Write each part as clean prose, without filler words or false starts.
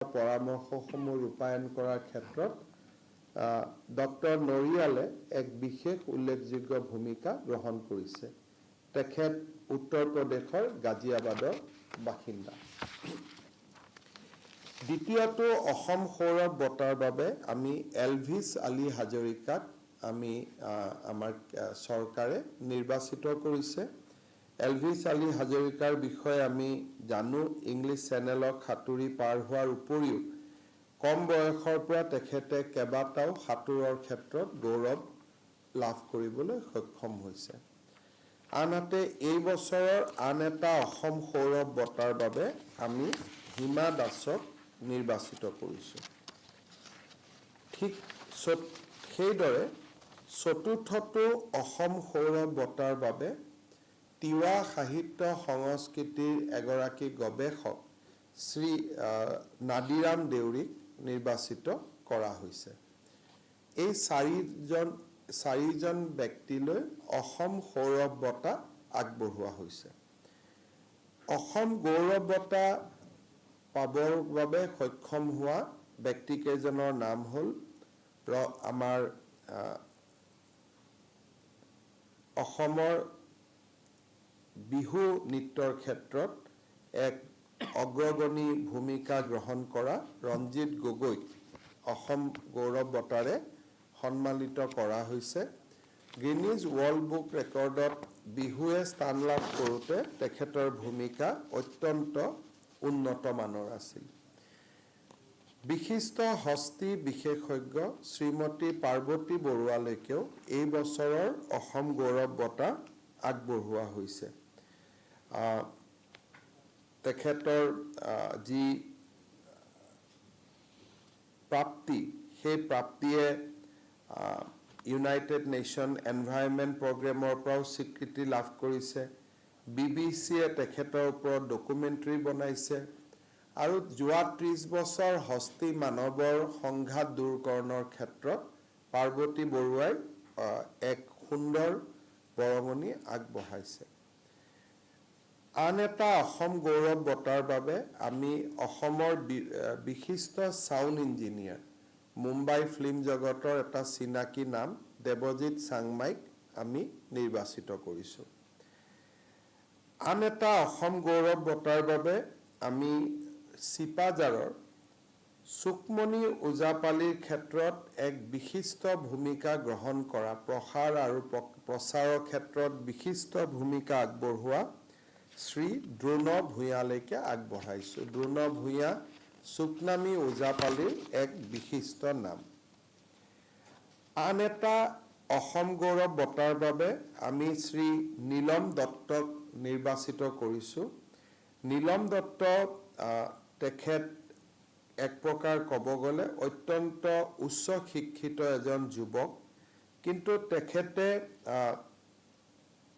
পৰামৰ্শসমূহ ৰূপায়ণ কৰাৰ ক্ষেত্ৰত ডক্টৰ নৰিয়ালে এক বিশেষ উল্লেখযোগ্য ভূমিকা গ্ৰহণ কৰিছে। তেখেত উত্তৰ প্ৰদেশৰ গাজিয়াবাদৰ বাসিন্দা। দ্বিতীয়টো অসম সৌৰভ বঁটাৰ বাবে আমি এলভিছ আলী হাজৰিকাক আমাৰ চৰকাৰে নিৰ্বাচিত কৰিছে। এলভিছ আলী হাজৰিকাৰ বিষয়ে আমি জানো, ইংলিছ চেনেলক সাঁতুৰি পাৰ হোৱাৰ উপৰিও কম বয়সৰ পৰা তেখেতে কেইবাটাও সাঁতোৰৰ ক্ষেত্ৰত গৌৰৱ লাভ কৰিবলৈ সক্ষম হৈছে। আনহাতে এই বছৰৰ আন এটা অসম সৌৰভ বঁটাৰ বাবে আমি হিমা দাসক নিৰ্বাচিত কৰিছোঁ। ঠিক সেইদৰে চতুৰ্থটো অসম সৌৰভ বঁটাৰ বাবে তিৱা সাহিত্য সংস্কৃতিৰ এগৰাকী গৱেষক শ্ৰী নাদিৰাম দেউৰীক নিৰ্বাচিত কৰা হৈছে। এই চাৰিজন ব্যক্তিলৈ অসম সৌৰভ বঁটা আগবঢ়োৱা হৈছে। অসম গৌৰৱ বঁটা পাবৰ বাবে সক্ষম হোৱা ব্যক্তিকেইজনৰ নাম হ'ল আমাৰ অসমৰ বিহু নৃত্যৰ ক্ষেত্ৰত এক অগ্ৰণী ভূমিকা গ্ৰহণ কৰা ৰঞ্জিত গগৈক অসম গৌৰৱ বঁটাৰে সন্মানিত কৰা হৈছে। গিনিজ ৱৰ্ল্ড বুক ৰেকৰ্ডত বিহুৱে স্থান লাভ কৰোঁতে তেখেতৰ ভূমিকা অত্যন্ত উন্নত মানৰ আছিল। বিশিষ্ট হস্তি বিশেষজ্ঞ শ্ৰীমতী পাৰ্বতী বৰুৱালৈকেও এই বছৰৰ অসম গৌৰৱ বঁটা আগবঢ়োৱা হৈছে। তেখেতৰ যি প্ৰাপ্তি, সেই প্ৰাপ্তিয়ে ইউনাইটেড নেশ্যন এনভাইৰনমেণ্ট প্ৰগ্ৰেমৰ পৰাও স্বীকৃতি লাভ কৰিছে। BBCয়ে তেখেতৰ ওপৰত ডকুমেণ্টাৰী বনাইছে আৰু যোৱা 30 বছৰ হস্তি মানৱৰ সংঘাত দূৰকৰণৰ ক্ষেত্ৰত পাৰ্বতী বৰুৱাই এক সুন্দৰ বৰঙণি আগবঢ়াইছে। আন এটা অসম গৌৰৱ বঁটাৰ বাবে আমি অসমৰ বিশিষ্ট ছাউণ্ড ইঞ্জিনিয়াৰ, মুম্বাই ফিল্ম জগতৰ এটা চিনাকি নাম দেৱজিৎ চাংমাইক আমি নিৰ্বাচিত কৰিছোঁ। আন এটা অসম গৌৰৱ বঁটাৰ বাবে আমি চিপাঝাৰৰ সুকমণি ওজাপালিৰ ক্ষেত্ৰত এক বিশিষ্ট ভূমিকা গ্ৰহণ কৰা, প্ৰসাৰ আৰু প্ৰচাৰৰ ক্ষেত্ৰত বিশিষ্ট ভূমিকা আগবঢ়োৱা শ্ৰী দ্ৰোণ ভূঞালৈকে আগবঢ়াইছোঁ। দ্ৰোণ ভূঞা সুকনামী ওজাপালিৰ এক বিশিষ্ট নাম। আন এটা অসম গৌৰৱ বঁটাৰ বাবে আমি শ্ৰী নীলম দত্তক নিৰ্বাচিত কৰিছোঁ। নীলম দত্ত তেখেত এক প্ৰকাৰ ক'ব গ'লে অত্যন্ত উচ্চ শিক্ষিত এজন যুৱক, কিন্তু তেখেতে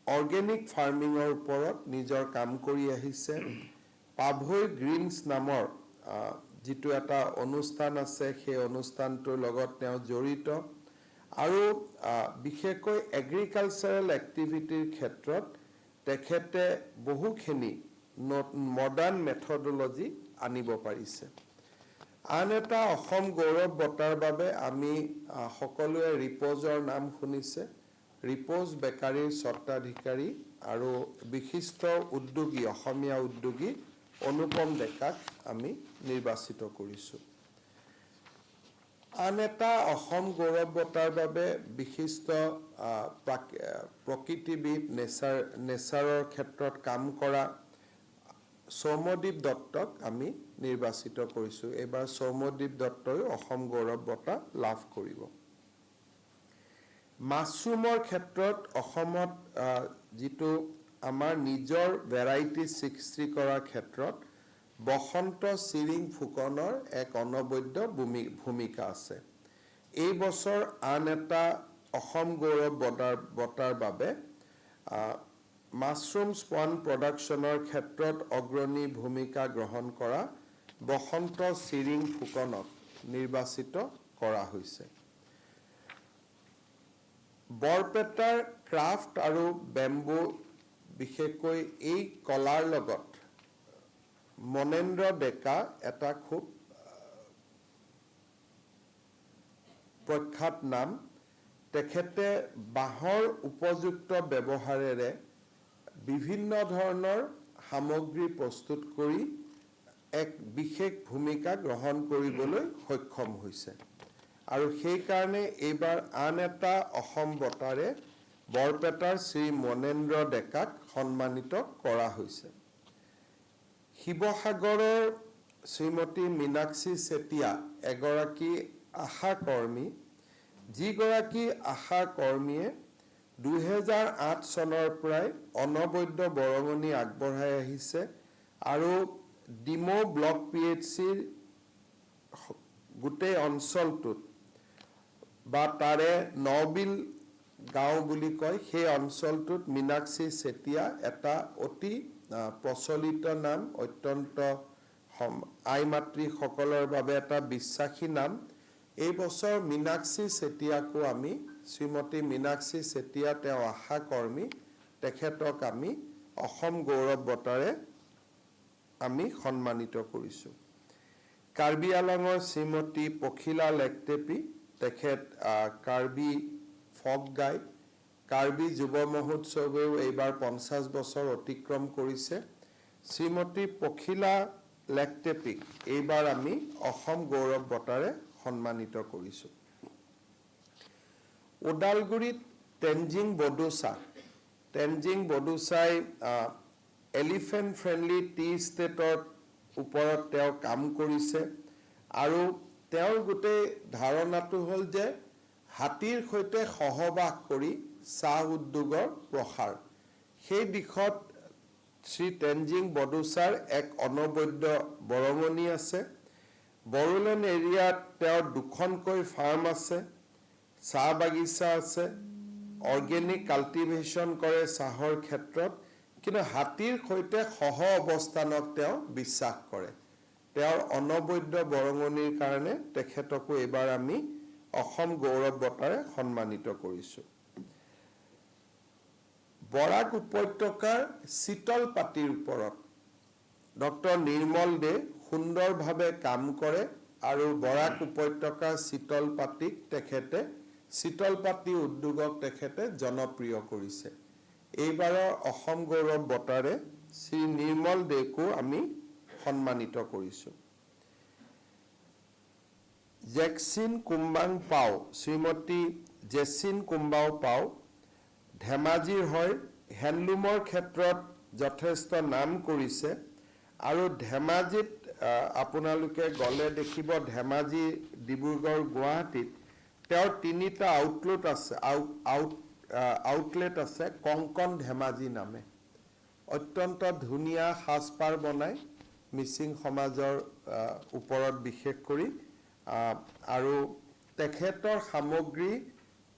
অৰ্গেনিক ফাৰ্মিঙৰ ওপৰত নিজৰ কাম কৰি আহিছে। পাভৈ গ্ৰীণছ নামৰ যিটো এটা অনুষ্ঠান আছে, সেই অনুষ্ঠানটোৰ লগত তেওঁ জড়িত আৰু বিশেষকৈ এগ্ৰিকালচাৰেল এক্টিভিটিৰ ক্ষেত্ৰত তেখেতে বহুখিনি মডাৰ্ণ মেথডলজি আনিব পাৰিছে। আন এটা অসম গৌৰৱ বঁটাৰ বাবে আমি সকলোৱে ৰিপ'জৰ নাম শুনিছে। ৰিপ'জ বেকাৰীৰ স্বত্বাধিকাৰী আৰু বিশিষ্ট উদ্যোগী, অসমীয়া উদ্যোগী অনুপম ডেকাক আমি নিৰ্বাচিত কৰিছোঁ। আন এটা অসম গৌৰৱ বঁটাৰ বাবে বিশিষ্ট প্ৰকৃতিবিদ, নেচাৰৰ ক্ষেত্ৰত কাম কৰা সৌম্যদীপ দত্তক আমি নিৰ্বাচিত কৰিছোঁ। এইবাৰ সৌম্যদীপ দত্তই অসম গৌৰৱ বঁটা লাভ কৰিব। মাছৰুমৰ ক্ষেত্ৰত অসমত যিটো আমাৰ নিজৰ ভেৰাইটি সৃষ্টি কৰাৰ ক্ষেত্ৰত বসন্ত চিৰিং ফুকনৰ এক অনবদ্য ভূমিকা আছে। এই বছৰ আন এটা অসম গৌৰৱ বঁটাৰ বাবে মাছৰুম স্পান প্ৰডাকশ্যনৰ ক্ষেত্ৰত অগ্ৰণী ভূমিকা গ্ৰহণ কৰা বসন্ত চিৰিং ফুকনক নিৰ্বাচিত কৰা হৈছে। বৰপেটাৰ ক্ৰাফ্ট আৰু বেম্বু, বিশেষকৈ এই কলাৰ লগত মনেন্দ্ৰ ডেকা এটা খুব প্ৰখ্যাত নাম। তেখেতে বাঁহৰ উপযুক্ত ব্যৱহাৰেৰে বিভিন্ন ধৰণৰ সামগ্ৰী প্ৰস্তুত কৰি এক বিশেষ ভূমিকা গ্ৰহণ কৰিবলৈ সক্ষম হৈছে। আৰু সেইকাৰণে এইবাৰ আন এটা অসম বঁটাৰে বৰপেটাৰ শ্ৰী মনেন্দ্ৰ ডেকাক সন্মানিত কৰা হৈছে। শিৱসাগৰৰ শ্ৰীমতী মীনাক্ষী চেতিয়া এগৰাকী আশা কৰ্মী, যিগৰাকী আশা কৰ্মীয়ে 2008 চনৰ পৰাই অনবদ্য বৰঙণি আগবঢ়াই আহিছে আৰু ডিমৌ ব্লক PHCৰ গোটেই অঞ্চলটোত বা তাৰে নবিল গাঁও বুলি কয়, সেই অঞ্চলটোত মীনাক্ষী চেতিয়া এটা অতি প্ৰচলিত নাম, অত্যন্ত আই মাতৃসকলৰ বাবে এটা বিশ্বাসী নাম। এই বছৰ মীনাক্ষী চেতিয়াকো আমি, শ্ৰীমতী মীনাক্ষী চেতিয়া তেওঁ আশা কৰ্মী, তেখেতক আমি অসম গৌৰৱ বঁটাৰে আমি সন্মানিত কৰিছোঁ। কাৰ্বি আংলঙৰ শ্ৰীমতী পখিলা লেকটেপি, তেখেত কাৰ্বি ফক গায়। কাৰ্বি যুৱ মহোৎসৱেও এইবাৰ 50 বছৰ অতিক্ৰম কৰিছে। শ্ৰীমতী পখিলা লেকটেপিক এইবাৰ আমি অসম গৌৰৱ বঁটাৰে সন্মানিত কৰিছোঁ। ওদালগুৰিত তেনজিং বডোচাই এলিফেণ্ট ফ্ৰেণ্ডলি টি ষ্টেটৰ ওপৰত তেওঁ কাম কৰিছে আৰু তেওঁৰ গোটেই ধাৰণাটো হ'ল যে হাতীৰ সৈতে সহবাস কৰি চাহ উদ্যোগৰ প্ৰসাৰ। সেই দিশত শ্ৰী তেনজিং বডোচাৰ এক অনবদ্য বৰঙণি আছে। বড়োলেণ্ড এৰিয়াত তেওঁৰ 2খনকৈ ফাৰ্ম আছে, চাহ বাগিচা আছে, অৰ্গেনিক কাল্টিভেশ্যন কৰে চাহৰ ক্ষেত্ৰত, কিন্তু হাতীৰ সৈতে সহ অৱস্থানক তেওঁ বিশ্বাস কৰে। তেওঁৰ অনবদ্য বৰঙণিৰ কাৰণে তেখেতকো এইবাৰ আমি অসম গৌৰৱ বঁটাৰে সন্মানিত কৰিছোঁ। বৰাক উপত্যকাৰ চিতলপাতিৰ ওপৰত ডক্টৰ নিৰ্মল দে সুন্দৰভাৱে কাম কৰে আৰু বৰাক উপত্যকাৰ চিতলপাতিক তেখেতে চিতলপাতি উদ্যোগক তেখেতে জনপ্ৰিয় কৰিছে। এইবাৰৰ অসম গৌৰৱ বঁটাৰে শ্ৰী নিৰ্মল দেকো আমি সন্মানিত কৰিছোঁ। জেকচিন কুম্বাং পাও, শ্ৰীমতী জেচিন কুম্বাও পাও ধেমাজিৰ হয়, হেণ্ডলুমৰ ক্ষেত্ৰত যথেষ্ট নাম কৰিছে আৰু ধেমাজিত আপোনালোকে গ'লে দেখিব, ধেমাজি, ডিব্ৰুগড়, গুৱাহাটীত তেওঁৰ 3টা আউটলেট আছে কংকন ধেমাজি নামে। অত্যন্ত ধুনীয়া সাজপাৰ বনায় মিচিং সমাজৰ ওপৰত বিশেষ কৰি, আৰু তেখেতৰ সামগ্ৰী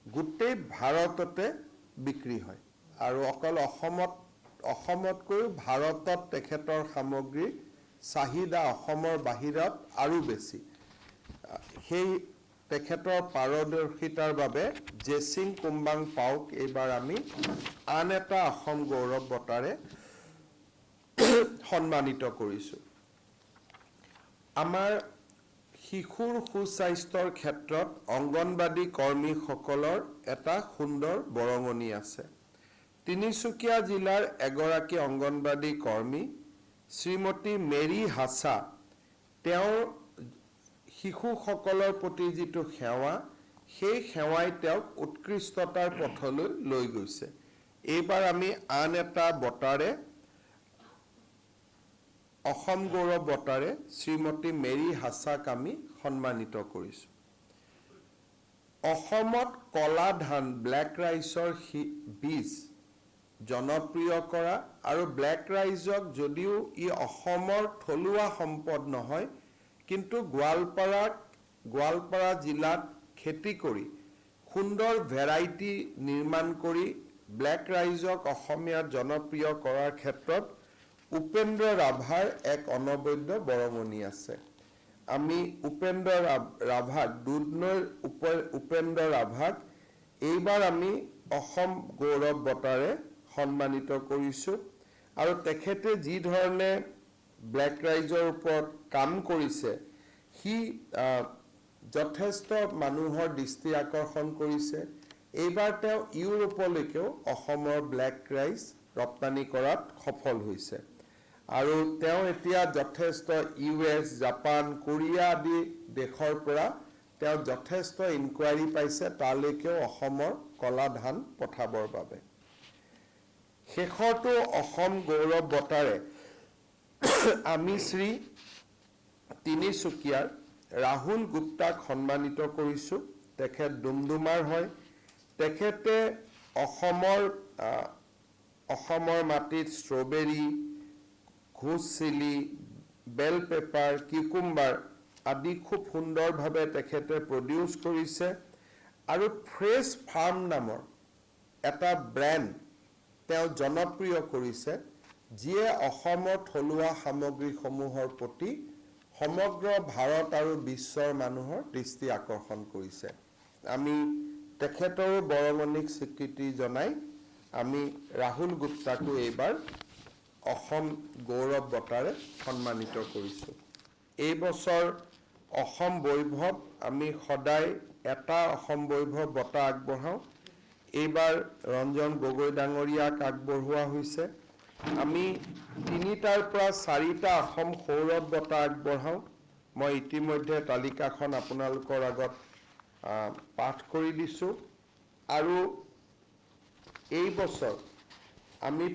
গোটেই ভাৰততে বিক্ৰী হয় আৰু অকল অসমতকৈও ভাৰতত তেখেতৰ সামগ্ৰীৰ চাহিদা অসমৰ বাহিৰত আৰু বেছি। সেই তেখেতৰ পাৰদৰ্শিতাৰ বাবে জেচিং কুম্বাং পাওক এইবাৰ আমি আন এটা অসম গৌৰৱ বঁটাৰে সন্মানিত কৰিছোঁ। আমাৰ শিশুৰ সুস্বাস্থ্যৰ ক্ষেত্ৰত অংগনবাদী কৰ্মীসকলৰ এটা সুন্দৰ বৰঙণি আছে। তিনিচুকীয়া জিলাৰ এগৰাকী অংগনবাদী কৰ্মী শ্ৰীমতী মেৰী হাছা, তেওঁৰ শিশুসকলৰ প্ৰতি যিটো সেৱা, সেই সেৱাই তেওঁক উৎকৃষ্টতাৰ পথলৈ লৈ গৈছে। এইবাৰ আমি আন এটা বঁটাৰে, অসম গৌৰৱ বঁটাৰে শ্ৰীমতী মেৰী হাছাক আমি সন্মানিত কৰিছোঁ। অসমত কলা ধান ব্লেক ৰাইচৰ বীজ জনপ্ৰিয় কৰা আৰু ব্লেক ৰাইচক যদিও ই অসমৰ থলুৱা সম্পদ নহয়, কিন্তু গোৱালপাৰা জিলাত খেতি কৰি সুন্দৰ ভেৰাইটি নিৰ্মাণ কৰি ব্লেক ৰাইচক অসমীয়াত জনপ্ৰিয় কৰাৰ ক্ষেত্ৰত উপেন্দ্ৰ ৰাভাৰ এক অনবদ্য বৰঙণি আছে। আমি উপেন্দ্ৰ ৰাভাক, দুধনৈৰ উপেন্দ্ৰ ৰাভাক এইবাৰ আমি অসম গৌৰৱ বঁটাৰে সন্মানিত কৰিছোঁ আৰু তেখেতে যি ধৰণে ব্লেক ৰাইচৰ ওপৰত কাম কৰিছে, সি যথেষ্ট মানুহৰ দৃষ্টি আকৰ্ষণ কৰিছে। এইবাৰ তেওঁ ইউৰোপলৈকেও অসমৰ ব্লেক ৰাইচ ৰপ্তানি কৰাত সফল হৈছে। আৰু তেওঁ এতিয়া যথেষ্ট US, জাপান, কোৰিয়া আদি দেশৰ পৰা তেওঁ যথেষ্ট ইনকুৱাৰী পাইছে তালৈকেও অসমৰ কলা ধান পঠাবৰ বাবে। শেষৰটো অসম গৌৰৱ বঁটাৰে আমি শ্ৰী তিনিচুকীয়াৰ ৰাহুল গুপ্তাক সন্মানিত কৰিছোঁ। তেখেত ডুমডুমাৰ হয়। তেখেতে অসমৰ মাটিত strawberry, Ghosh chilli, bell pepper, কিউকুম্বাৰ আদি খুব সুন্দৰভাৱে তেখেতে প্ৰডিউচ কৰিছে। আৰু ফ্ৰেছ ফাৰ্ম নামৰ এটা ব্ৰেণ্ড তেওঁ জনপ্ৰিয় কৰিছে, যিয়ে অসমৰ থলুৱা সামগ্ৰীসমূহৰ প্ৰতি সমগ্ৰ ভাৰত আৰু বিশ্বৰ মানুহৰ দৃষ্টি আকৰ্ষণ কৰিছে। আমি তেখেতৰো বৰঙণিক স্বীকৃতি জনাই আমি ৰাহুল গুপ্তাকো এইবাৰ অসম গৌৰৱ বঁটাৰে সন্মানিত কৰিছোঁ। এই বছৰ অসম বৈভৱ আমি সদায় এটা অসম বৈভৱ বঁটা আগবঢ়াওঁ। এইবাৰ ৰঞ্জন গগৈ ডাঙৰীয়াক আগবঢ়োৱা হৈছে। আমি 3টাৰ পৰা 4টা অসম সৌৰভ বঁটা আগবঢ়াওঁ। মই ইতিমধ্যে তালিকাখন আপোনালোকৰ আগত পাঠ কৰি দিছোঁ। আৰু এই বছৰ আমি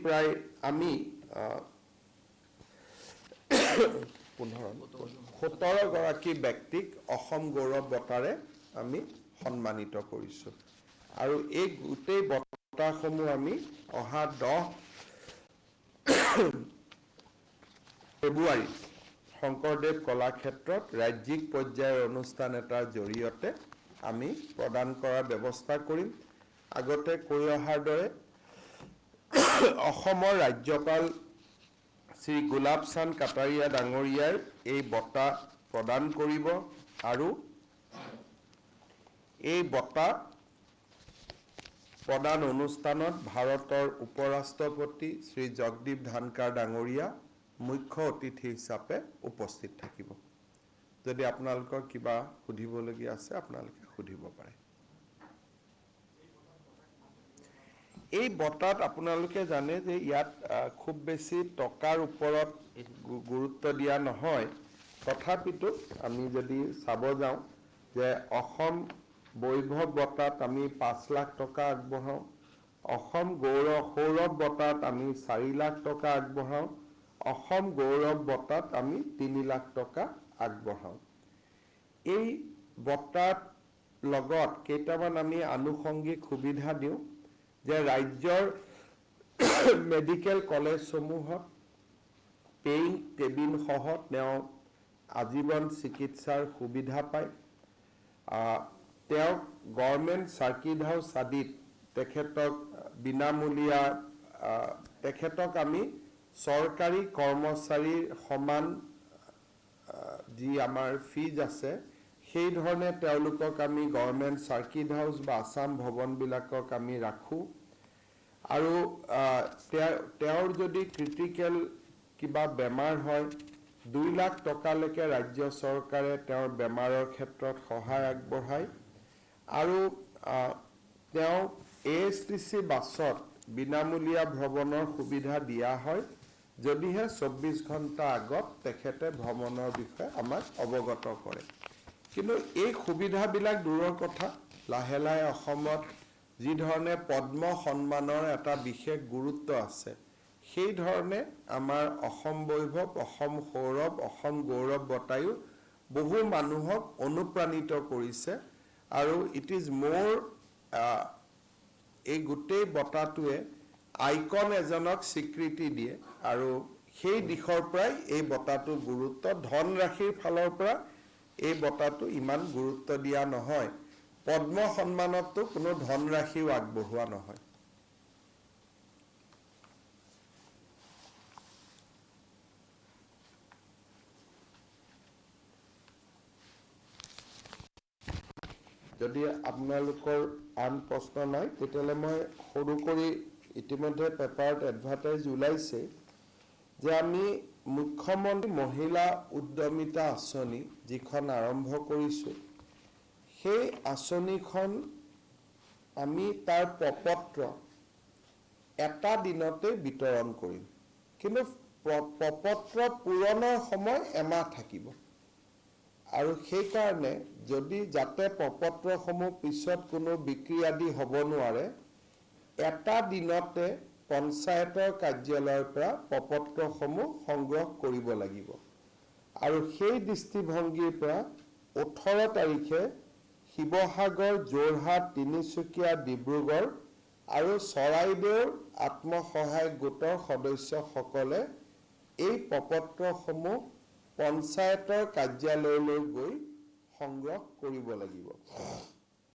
17 গৰাকী ব্যক্তিক অসম গৌৰৱ বঁটাৰে আমি সন্মানিত কৰিছোঁ। আৰু এই গোটেই বঁটাসমূহ আমি অহা 10 ফেব্ৰুৱাৰীত শংকৰদেৱ কলাক্ষেত্ৰত ৰাজ্যিক পৰ্যায়ৰ অনুষ্ঠান এটাৰ জৰিয়তে আমি প্ৰদান কৰাৰ ব্যৱস্থা কৰিম। আগতে কৈ অহাৰ দৰে অসমৰ ৰাজ্যপাল শ্ৰী গোলাপ চান্দ কাটাৰিয়া ডাঙৰীয়াই এই বঁটা প্ৰদান কৰিব। আৰু এই বঁটা প্ৰদান অনুষ্ঠানত ভাৰতৰ উপৰাষ্ট্ৰপতি শ্ৰী জগদীপ ধানকাৰ ডাঙৰীয়া মুখ্য অতিথি হিচাপে উপস্থিত থাকিব। যদি আপোনালোকৰ কিবা সুধিবলগীয়া আছে আপোনালোকে সুধিব পাৰে। এই বঁটাত আপোনালোকে জানে যে ইয়াত খুব বেছি টকাৰ ওপৰত গুৰুত্ব দিয়া নহয়। তথাপিতো আমি যদি চাব যাওঁ যে অসম বৈভৱ বঁটাত আমি 5 লাখ টকা আগবঢ়াওঁ। অসম সৌৰভ বঁটাত আমি 4 লাখ টকা আগবঢ়াওঁ। অসম গৌৰৱ বঁটাত আমি 3 লাখ টকা আগবঢ়াওঁ। এই বঁটাৰ লগত কেইটামান আমি আনুষংগিক সুবিধা দিওঁ যে ৰাজ্যৰ মেডিকেল কলেজসমূহত পেইং কেবিন সহ তেওঁ আজীৱন চিকিৎসাৰ সুবিধা পায়। তেওঁক গভৰ্ণমেণ্ট চাৰ্কিট হাউচ আদিত তেখেতক বিনামূলীয়া তেখেতক আমি চৰকাৰী কৰ্মচাৰীৰ সমান যি আমাৰ ফিজ আছে সেই ধৰণে তেওঁলোকক আমি গভৰ্ণমেণ্ট চাৰ্কিট হাউচ বা আসাম ভৱনবিলাকক আমি ৰাখোঁ। আৰু তেওঁৰ যদি ক্ৰিটিকেল কিবা বেমাৰ হয় 2 লাখ টকালৈকে ৰাজ্য চৰকাৰে তেওঁৰ বেমাৰৰ ক্ষেত্ৰত সহায় আগবঢ়ায়। আৰু তেওঁ ASTC বাছত বিনামূলীয়া ভ্ৰমণৰ সুবিধা দিয়া হয়, যদিহে 24 ঘণ্টা আগত তেখেতে ভ্ৰমণৰ বিষয়ে আমাক অৱগত কৰে। কিন্তু এই সুবিধাবিলাক দূৰৰ কথা। লাহে লাহে অসমত যি ধৰণে পদ্ম সন্মানৰ এটা বিশেষ গুৰুত্ব আছে, সেই ধৰণে আমাৰ অসম বৈভৱ, অসম সৌৰভ, অসম গৌৰৱ বঁটায়ো বহু মানুহক অনুপ্ৰাণিত কৰিছে। আৰু ইট ইজ মোৰ এই গোটেই বঁটাটোৱে আইকন এজনক স্বীকৃতি দিয়ে। আৰু সেই দিশৰ পৰাই এই বঁটাটোৰ গুৰুত্ব, ধনৰাশিৰ ফালৰ পৰা এই বঁটাটো ইমান গুৰুত্ব দিয়া নহয়। পদ্ম সন্মানততো কোনো ধনৰাশিও আগবঢ়োৱা নহয়। যদি আপোনালোকৰ আন প্ৰশ্ন নাই তেতিয়াহ'লে মই সৰু কৰি ইতিমধ্যে পেপাৰত এডভাৰটাইজ ওলাইছে যে আমি মুখ্যমন্ত্ৰী মহিলা উদ্যমিতা আঁচনি যিখন আৰম্ভ কৰিছোঁ, সেই আঁচনিখন আমি তাৰ প্ৰপত্ৰ এটা দিনতে বিতৰণ কৰিম। কিন্তু প্ৰপত্ৰ পূৰণৰ সময় এমাহ থাকিব। আৰু সেইকাৰণে যদি যাতে প্ৰপত্ৰসমূহ পিছত কোনো বিক্ৰী আদি হ'ব নোৱাৰে, এটা দিনতে পঞ্চায়তৰ কাৰ্যালয়ৰ পৰা প্ৰপত্ৰসমূহ সংগ্ৰহ কৰিব লাগিব। আৰু সেই দৃষ্টিভংগীৰ পৰা 18 তাৰিখে শিৱসাগৰ, যোৰহাট, তিনিচুকীয়া, ডিব্ৰুগড় আৰু চৰাইদেউৰ আত্মসহায়ক গোটৰ সদস্যসকলে এই প্ৰপত্ৰসমূহ পঞ্চায়তৰ কাৰ্যালয়লৈ গৈ সংগ্ৰহ কৰিব লাগিব।